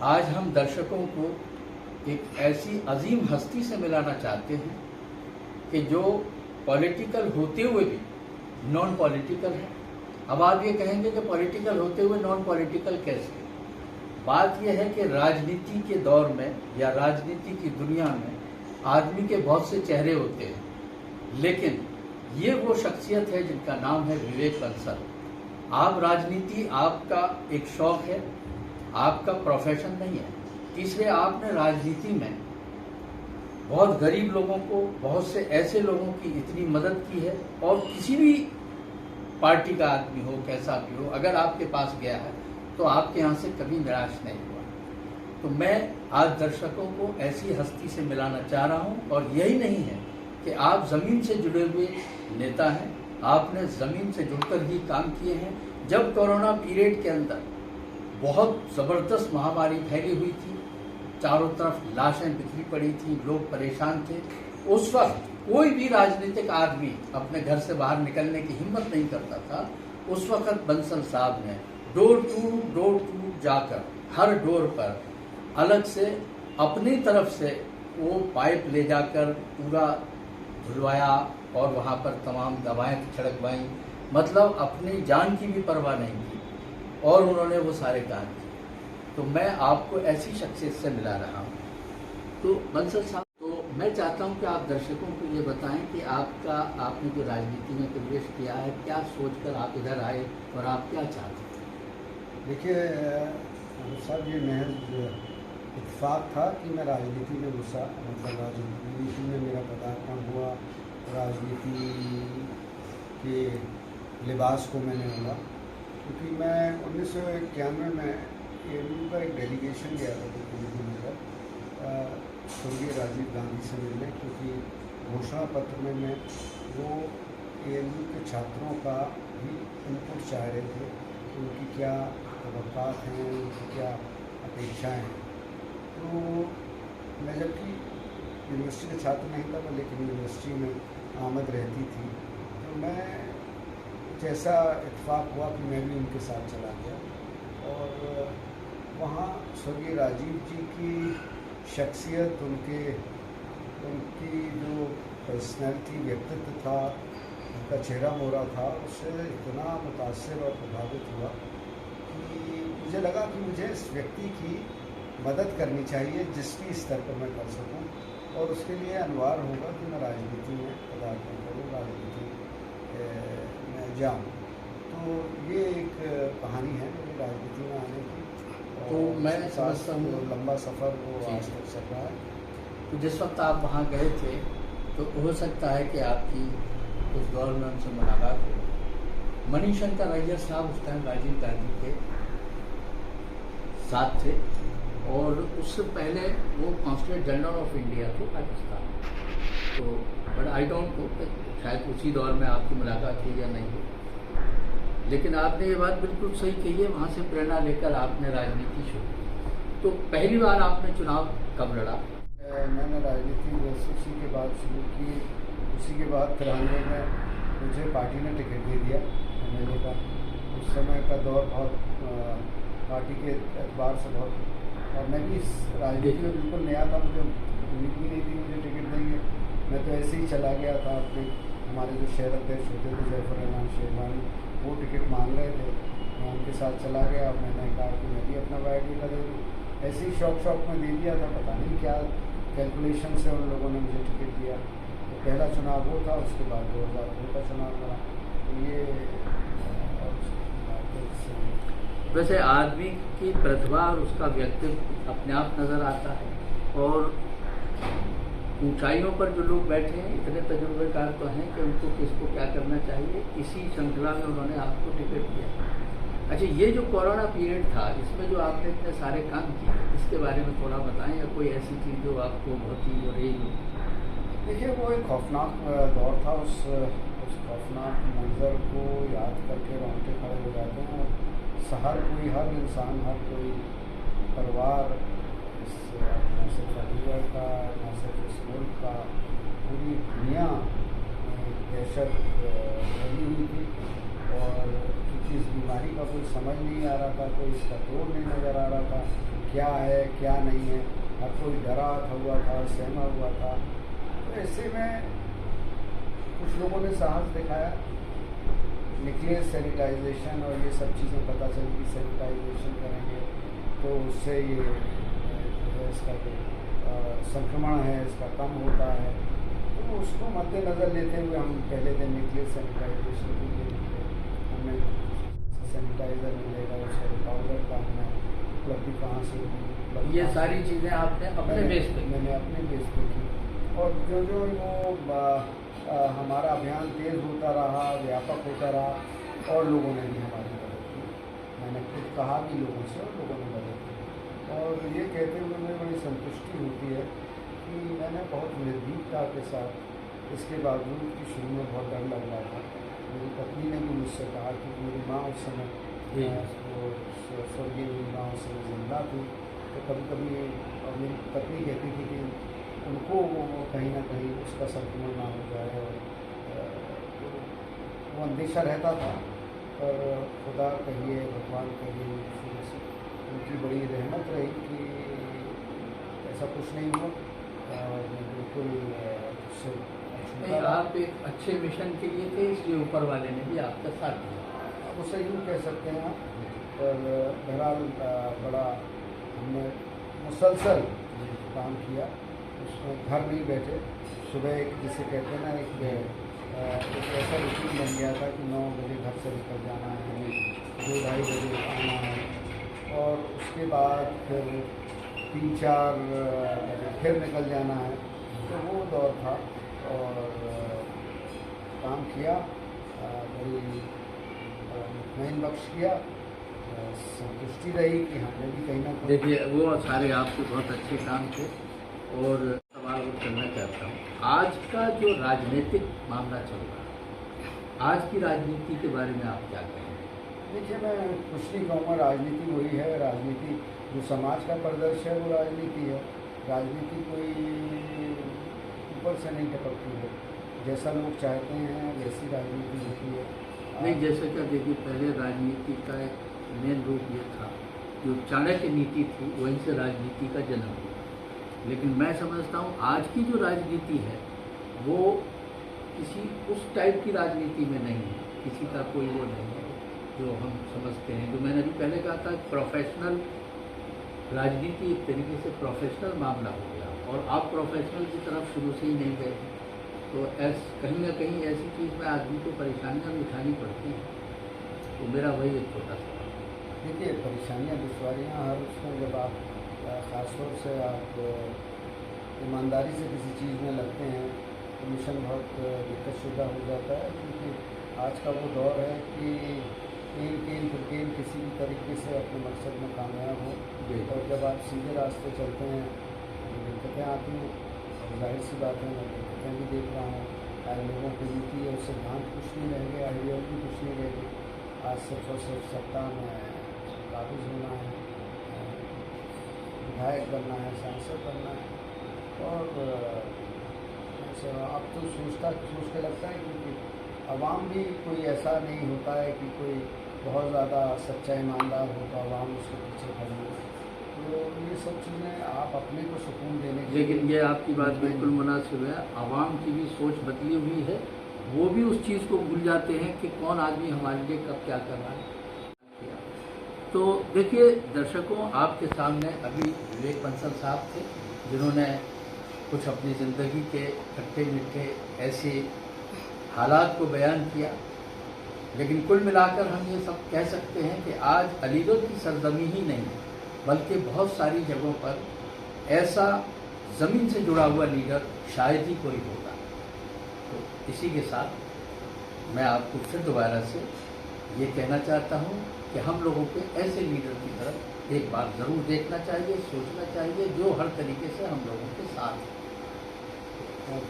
आज हम दर्शकों को एक ऐसी अजीम हस्ती से मिलाना चाहते हैं कि जो पॉलिटिकल होते हुए भी नॉन पॉलिटिकल है। अब आप ये कहेंगे कि पॉलिटिकल होते हुए नॉन पॉलिटिकल कैसे? बात यह है कि राजनीति के दौर में या राजनीति की दुनिया में आदमी के बहुत से चेहरे होते हैं, लेकिन ये वो शख्सियत है जिनका नाम है विवेक बंसल। आप राजनीति आपका एक शौक है, आपका प्रोफेशन नहीं है, इसलिए आपने राजनीति में बहुत गरीब लोगों को, बहुत से ऐसे लोगों की इतनी मदद की है। और किसी भी पार्टी का आदमी हो, कैसा भी हो, अगर आपके पास गया है तो आपके यहाँ से कभी निराश नहीं हुआ। तो मैं आज दर्शकों को ऐसी हस्ती से मिलाना चाह रहा हूँ। और यही नहीं है कि आप ज़मीन से जुड़े हुए नेता हैं, आपने ज़मीन से जुड़कर ही काम किए हैं। जब कोरोना पीरियड के अंदर बहुत ज़बरदस्त महामारी फैली हुई थी, चारों तरफ लाशें बिखरी पड़ी थी, लोग परेशान थे, उस वक्त कोई भी राजनीतिक आदमी अपने घर से बाहर निकलने की हिम्मत नहीं करता था। उस वक्त बंसल साहब ने डोर टू डोर जाकर हर डोर पर अलग से अपनी तरफ से वो पाइप ले जाकर पूरा धुलवाया और वहाँ पर तमाम दवाएं छिड़कवाई। मतलब अपनी जान की भी परवाह नहीं की और उन्होंने वो सारे काम किए। तो मैं आपको ऐसी शख्सियत से मिला रहा हूँ। तो बंसल साहब, तो मैं चाहता हूँ कि आप दर्शकों को ये बताएं कि आपने जो राजनीति में प्रवेश किया है, क्या सोचकर आप इधर आए और आप क्या चाहते हैं? देखिए साहब, ये महज इत्तेफाक था कि मैं राजनीति में घुसा। मतलब राजनीति में मेरा पदार्पण हुआ, राजनीति के लिबास को मैंने ओढ़ा। क्योंकि मैं 1991 में ANU का एक डेलीगेशन गया था दिल्ली में स्वर्गीय राजीव गांधी से मिलने, क्योंकि घोषणा पत्र में मैं वो ANU के छात्रों का भी इनपुट चाह रहे थे कि उनकी क्या तवक्कात हैं, उनकी क्या अपेक्षाएँ हैं। तो मैं जबकि यूनिवर्सिटी का छात्र नहीं था, लेकिन यूनिवर्सिटी में आमद रहती थी, तो मैं जैसा इत्तेफाक हुआ कि मैं भी उनके साथ चला गया। और वहाँ स्वर्गीय राजीव जी की शख्सियत, उनकी जो पर्सनैलिटी, व्यक्तित्व था, उनका चेहरा मोहरा था, उससे इतना मुतासिर और प्रभावित हुआ कि मुझे लगा कि मुझे इस व्यक्ति की मदद करनी चाहिए जिस भी स्तर पर मैं कर सकूं। और उसके लिए अनिवार्य होगा कि मैं राजनीति में पदार्पण करूँ, राजनीति में जाऊँ। तो ये एक कहानी है मेरी राजनीति में आने की। तो मैं समझता हूँ लंबा सफ़र वो आज तक चल रहा है। तो जिस वक्त आप वहाँ गए थे तो हो सकता है कि आपकी उस दौर में उनसे मुलाकात हो। मनीशंकर अय्यर साहब उस टाइम राजीव गांधी के साथ थे और उससे पहले वो कॉन्सुलेट जनरल ऑफ इंडिया थे पाकिस्तान। तो बट आई डोंट नो, शायद उसी दौर में आपकी मुलाकात हुई या नहीं हुई, लेकिन आपने ये बात बिल्कुल सही कही है। वहाँ से प्रेरणा लेकर आपने राजनीति शुरू की। तो पहली बार आपने चुनाव कब लड़ा? मैंने राजनीति बस उसी के बाद शुरू की। उसी के बाद 93 में मुझे पार्टी ने टिकट दे दिया MLA का। उस समय का दौर बहुत पार्टी के एतबार से बहुत, और मैं भी इस राजनीति में बिल्कुल नया था, मुझे उम्मीद भी नहीं थी मुझे टिकट देंगे। मैं तो ऐसे ही चला गया था। अपने हमारे जो शहर अध्यक्ष होते थे जयफर रहमान शेरवानी, वो टिकट मांग रहे थे, मैं उनके साथ चला गया। मैंने कहा कि मैं भी अपना बायोडेटा दे दूँ। ऐसे ही शौक में दे दिया था, पता नहीं क्या कैलकुलेशन से उन लोगों ने मुझे टिकट दिया। तो पहला चुनाव वो था, उसके बाद 2002 का चुनाव लड़ा। तो ये वैसे आदमी की प्रतिभा और उसका व्यक्तित्व अपने आप नज़र आता है। और ऊंचाइयों पर जो लोग बैठे हैं, इतने तजुर्बेकार तो हैं कि उनको किसको क्या करना चाहिए, इसी श्रृंखला में उन्होंने आपको टिकट दिया। अच्छा, ये जो कोरोना पीरियड था, इसमें जो आपने इतने सारे काम किए, इसके बारे में थोड़ा बताएं, या कोई ऐसी चीज़ जो आपको बहुत ही हो रही हो? देखिए, वो एक खौफनाक दौर था। उस खौफनाक मंजर को याद करके रोंगटे खड़े हो जाते हैं। हर कोई, हर इंसान, हर कोई परिवार, न सिर्फ अलीगढ़ का, न सिर्फ इस मुल्क का, पूरी दुनिया में दहशत लगी हुई थी। और क्योंकि मुझे इस बीमारी का कोई समझ नहीं आ रहा था, कोई इसका तोड़ नहीं नज़र आ रहा था, क्या है क्या नहीं है। हर कोई डरा हुआ था, सहमा हुआ था। तो ऐसे में कुछ लोगों ने साहस दिखाया, निकले सैनिटाइजेशन और ये सब चीज़ें पता चली कि सैनिटाइजेशन करेंगे तो उससे ये जो है इसका जो संक्रमण है इसका कम होता है। तो उसको मद्देनज़र लेते हुए हम पहले दिन निकले सैनिटाइजेशन के लिए निकले। हमें सैनिटाइज़र मिलेगा, उसका पाउडर का हमें उपलब्धि कहाँ से होगी, ये सारी चीज़ें आपने अपने बेस पे मैंने अपने बेस पे की। और जो जो वो हमारा अभियान तेज़ होता रहा, व्यापक होता रहा और लोगों ने भी हमारी मदद की। मैंने खुद कहा भी लोगों से और लोगों ने मदद की। और ये कहते हुए मुझे बड़ी संतुष्टि होती है कि मैंने बहुत निर्भीकता के साथ, इसके बावजूद कि शुरू में बहुत डर लग रहा था, मेरी पत्नी ने भी मुझसे कहा कि मेरी माँ उस समय वो स्वर्गीय मेरी माँ उस समय जिंदा थी। तो कभी कभी मेरी पत्नी कहती थी कि उनको कहीं ना कहीं उसका संक्रमण ना हो जाए, और वो अंदेशा रहता था। पर खुदा कहिए, भगवान कहिए, उनकी बड़ी रहमत रही कि ऐसा कुछ नहीं हुआ। और मैं बिल्कुल उससे नहीं, आप एक अच्छे मिशन के लिए थे, इसलिए ऊपर वाले ने भी आपका साथ दिया। अब उसे यूँ कह सकते हैं आप। पर बहरहाल बड़ा हमने मुसलसल काम किया, उसमें घर नहीं बैठे। सुबह एक जिसे कहते हैं ना, एक ऐसा रूटीन बन गया था कि 9 बजे घर से निकल जाना है, 2-2:30 बजे आना है, और उसके बाद फिर 3-4 बजे फिर निकल जाना है। तो वो दौर था और काम किया, बड़ी मुतमईन बख्श किया, संतुष्टि रही कि हमने भी कहीं ना कहीं। देखिए, वो सारे आपके बहुत अच्छे काम थे। और सवाल और करना चाहता हूँ, आज का जो राजनीतिक मामला चल रहा है, आज की राजनीति के बारे में आप क्या कहेंगे? देखिए, मैं कुछ नहीं कहूँगा, राजनीति वही है। राजनीति जो समाज का परिदृश्य है वो राजनीति है। राजनीति कोई ऊपर से नहीं टपकती है, जैसा लोग चाहते हैं वैसी राजनीति होती है। नहीं, जैसे कि देखिए, पहले राजनीति का एक मेन रूप ये था, जो चाणक्य नीति थी वहीं से राजनीति का जन्म हुआ। लेकिन मैं समझता हूँ आज की जो राजनीति है वो किसी उस टाइप की राजनीति में नहीं है, किसी का कोई वो नहीं है जो हम समझते हैं। जो मैंने अभी पहले कहा था, प्रोफेशनल राजनीति एक तरीके से प्रोफेशनल मामला हो गया, और आप प्रोफेशनल की तरफ शुरू से ही नहीं गए, तो कहीं ना कहीं ऐसी चीज़ में आदमी को परेशानियाँ उठानी पड़ती हैं। तो मेरा वही एक छोटा सवाल। देखिए, परेशानियाँ दुश्वारियाँ हर उसमें, जब आप ख़ासतौर से आप ईमानदारी से किसी चीज़ में लगते हैं तो मिशन बहुत दिक्कत शुदा हो जाता है। क्योंकि आज का वो दौर है कि केन किसी भी तरीके से अपने मकसद में कामयाब हो, और जब आप सीधे रास्ते चलते हैं तो दिक्कतें आती हैं। और जाहिर सी बात है, मैं दिक्कतें भी देख रहा हूँ। आज लोगों की नीति और सिद्धांत कुछ नहीं रहेंगे, आइडियोलॉजी कुछ नहीं रहेगी। आज सिर्फ और सिर्फ सत्ता में काबिज होना है, विधायक बनना है, सांसद बनना है। और अब तो सोच के लगता है क्योंकि अवाम भी कोई ऐसा नहीं होता है कि कोई बहुत ज़्यादा सच्चा ईमानदार हो तो अवाम उसके पीछे खड़ी हो। तो ये सब चीज़ें आप अपने को सुकून देने के, लेकिन ये आपकी बात बिल्कुल मुनासिब है। आवाम की भी सोच बदली हुई है, वो भी उस चीज़ को भूल जाते हैं कि कौन आदमी हमारे लिए कब क्या कर रहा है। तो देखिए दर्शकों, आपके सामने अभी विवेक बंसल साहब थे, जिन्होंने कुछ अपनी ज़िंदगी के खट्टे मीठे ऐसे हालात को बयान किया। लेकिन कुल मिलाकर हम ये सब कह सकते हैं कि आज अलीगढ़ की सरजमी ही नहीं, बल्कि बहुत सारी जगहों पर ऐसा ज़मीन से जुड़ा हुआ लीडर शायद ही कोई होगा। तो इसी के साथ मैं आपको फिर दोबारा से ये कहना चाहता हूँ कि हम लोगों के ऐसे लीडर की तरफ एक बार ज़रूर देखना चाहिए, सोचना चाहिए, जो हर तरीके से हम लोगों के साथ हैं।